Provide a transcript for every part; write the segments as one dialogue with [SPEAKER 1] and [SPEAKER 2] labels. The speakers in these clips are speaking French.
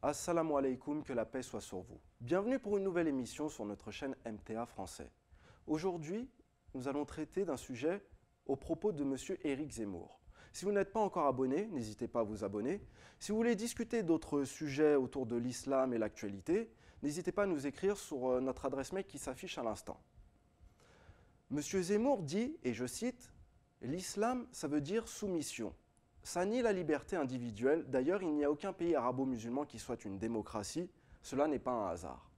[SPEAKER 1] Assalamu alaikum, que la paix soit sur vous. Bienvenue pour une nouvelle émission sur notre chaîne MTA Français. Aujourd'hui, nous allons traiter d'un sujet au propos de M. Éric Zemmour. Si vous n'êtes pas encore abonné, n'hésitez pas à vous abonner. Si vous voulez discuter d'autres sujets autour de l'islam et l'actualité, n'hésitez pas à nous écrire sur notre adresse mail qui s'affiche à l'instant. M. Zemmour dit, et je cite, « L'islam, ça veut dire soumission. Ça nie la liberté individuelle. D'ailleurs, il n'y a aucun pays arabo-musulman qui soit une démocratie. Cela n'est pas un hasard. »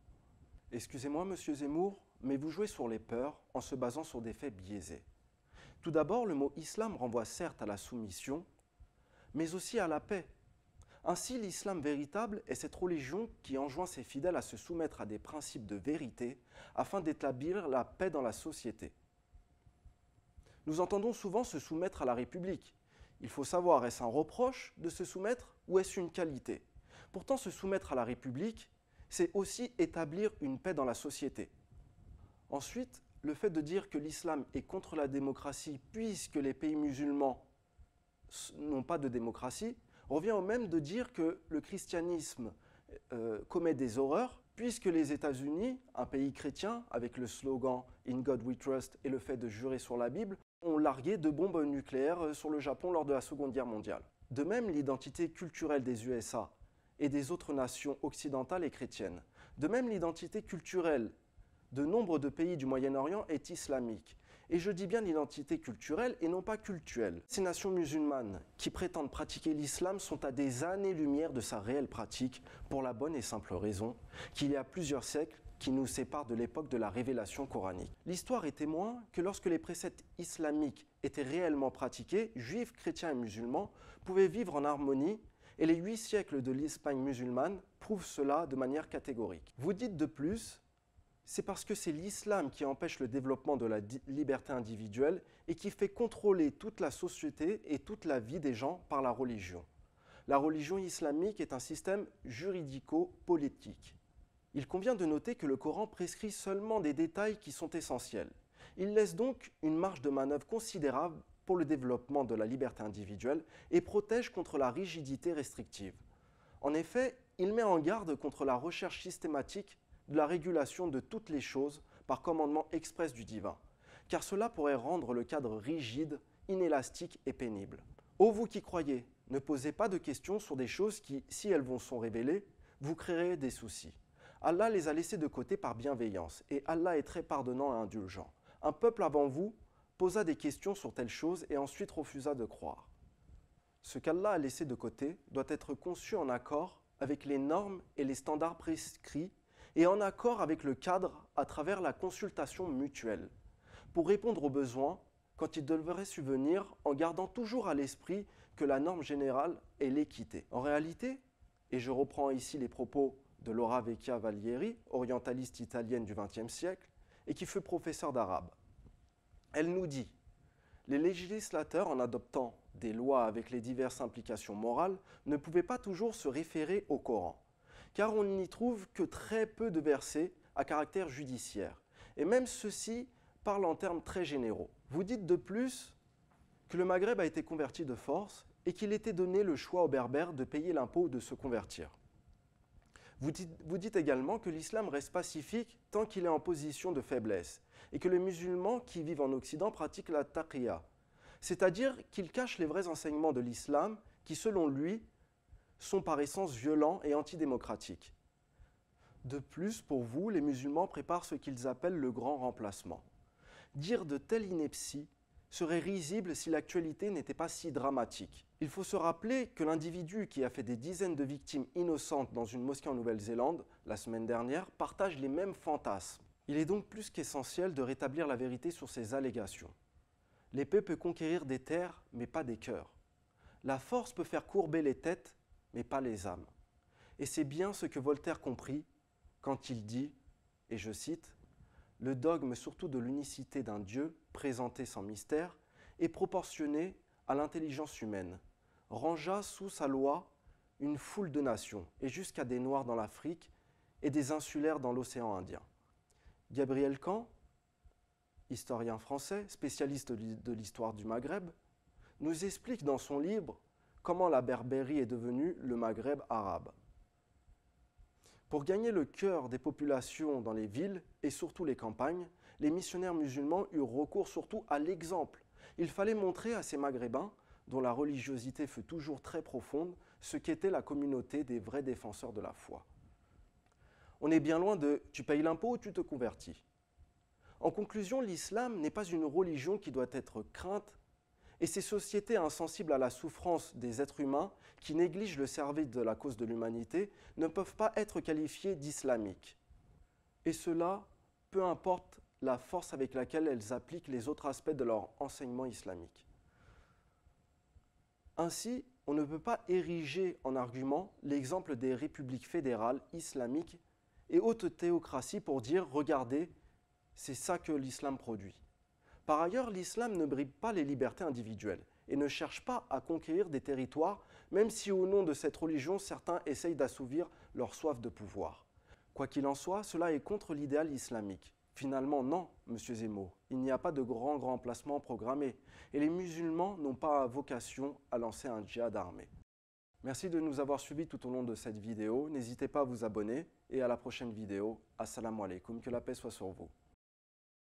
[SPEAKER 1] Excusez-moi, monsieur Zemmour, mais vous jouez sur les peurs en se basant sur des faits biaisés. Tout d'abord, le mot islam renvoie certes à la soumission, mais aussi à la paix. Ainsi, l'islam véritable est cette religion qui enjoint ses fidèles à se soumettre à des principes de vérité afin d'établir la paix dans la société. Nous entendons souvent se soumettre à la République. Il faut savoir, est-ce un reproche de se soumettre ou est-ce une qualité? Pourtant, se soumettre à la République, c'est aussi établir une paix dans la société. Ensuite, le fait de dire que l'islam est contre la démocratie puisque les pays musulmans n'ont pas de démocratie, revient au même de dire que le christianisme commet des horreurs puisque les États-Unis, un pays chrétien, avec le slogan « In God we trust » et le fait de jurer sur la Bible, ont largué de bombes nucléaires sur le Japon lors de la Seconde Guerre mondiale. De même, l'identité culturelle des USA et des autres nations occidentales est chrétienne. De même, l'identité culturelle de nombre de pays du Moyen-Orient est islamique. Et je dis bien l'identité culturelle et non pas cultuelle. Ces nations musulmanes qui prétendent pratiquer l'islam sont à des années-lumière de sa réelle pratique pour la bonne et simple raison qu'il y a plusieurs siècles qui nous séparent de l'époque de la révélation coranique. L'histoire est témoin que lorsque les préceptes islamiques étaient réellement pratiqués, juifs, chrétiens et musulmans pouvaient vivre en harmonie et les 8 siècles de l'Espagne musulmane prouvent cela de manière catégorique. Vous dites de plus, c'est parce que c'est l'islam qui empêche le développement de la liberté individuelle et qui fait contrôler toute la société et toute la vie des gens par la religion. La religion islamique est un système juridico-politique. Il convient de noter que le Coran prescrit seulement des détails qui sont essentiels. Il laisse donc une marge de manœuvre considérable pour le développement de la liberté individuelle et protège contre la rigidité restrictive. En effet, il met en garde contre la recherche systématique de la régulation de toutes les choses par commandement express du divin, car cela pourrait rendre le cadre rigide, inélastique et pénible. Ô vous qui croyez, ne posez pas de questions sur des choses qui, si elles vous sont révélées, vous créerez des soucis. Allah les a laissés de côté par bienveillance, et Allah est très pardonnant et indulgent. Un peuple avant vous posa des questions sur telle chose et ensuite refusa de croire. Ce qu'Allah a laissé de côté doit être conçu en accord avec les normes et les standards prescrits et en accord avec le cadre à travers la consultation mutuelle, pour répondre aux besoins quand ils devraient subvenir en gardant toujours à l'esprit que la norme générale est l'équité. En réalité, et je reprends ici les propos de Laura Vecchia Valieri, orientaliste italienne du XXe siècle, et qui fut professeure d'arabe. Elle nous dit « Les législateurs, en adoptant des lois avec les diverses implications morales, ne pouvaient pas toujours se référer au Coran, car on n'y trouve que très peu de versets à caractère judiciaire, et même ceux-ci parlent en termes très généraux. Vous dites de plus que le Maghreb a été converti de force et qu'il était donné le choix aux Berbères de payer l'impôt ou de se convertir. Vous dites également que l'islam reste pacifique tant qu'il est en position de faiblesse et que les musulmans qui vivent en Occident pratiquent la taqiyya, c'est-à-dire qu'ils cachent les vrais enseignements de l'islam qui, selon lui, sont par essence violents et antidémocratiques. De plus, pour vous, les musulmans préparent ce qu'ils appellent le grand remplacement. Dire de telles inepties serait risible si l'actualité n'était pas si dramatique. Il faut se rappeler que l'individu qui a fait des dizaines de victimes innocentes dans une mosquée en Nouvelle-Zélande la semaine dernière partage les mêmes fantasmes. Il est donc plus qu'essentiel de rétablir la vérité sur ces allégations. L'épée peut conquérir des terres, mais pas des cœurs. La force peut faire courber les têtes, mais pas les âmes. Et c'est bien ce que Voltaire comprit quand il dit, et je cite, « Le dogme surtout de l'unicité d'un Dieu, présenté sans mystère, est proportionné à l'intelligence humaine, rangea sous sa loi une foule de nations, et jusqu'à des Noirs dans l'Afrique et des insulaires dans l'océan Indien. » Gabriel Camp, historien français, spécialiste de l'histoire du Maghreb, nous explique dans son livre comment la Berbérie est devenue le Maghreb arabe. Pour gagner le cœur des populations dans les villes et surtout les campagnes, les missionnaires musulmans eurent recours surtout à l'exemple. Il fallait montrer à ces Maghrébins, dont la religiosité fut toujours très profonde, ce qu'était la communauté des vrais défenseurs de la foi. On est bien loin de « tu payes l'impôt ou tu te convertis ». En conclusion, l'islam n'est pas une religion qui doit être crainte, et ces sociétés insensibles à la souffrance des êtres humains, qui négligent le service de la cause de l'humanité, ne peuvent pas être qualifiées d'islamiques. Et cela, peu importe la force avec laquelle elles appliquent les autres aspects de leur enseignement islamique. Ainsi, on ne peut pas ériger en argument l'exemple des républiques fédérales islamiques et hautes théocraties pour dire « regardez, c'est ça que l'islam produit ». Par ailleurs, l'islam ne bride pas les libertés individuelles et ne cherche pas à conquérir des territoires, même si au nom de cette religion, certains essayent d'assouvir leur soif de pouvoir. Quoi qu'il en soit, cela est contre l'idéal islamique. Finalement, non, monsieur Zemmour, il n'y a pas de grand placement programmé et les musulmans n'ont pas vocation à lancer un djihad armé. Merci de nous avoir suivis tout au long de cette vidéo. N'hésitez pas à vous abonner et à la prochaine vidéo. Assalamu alaikum, que la paix soit sur vous.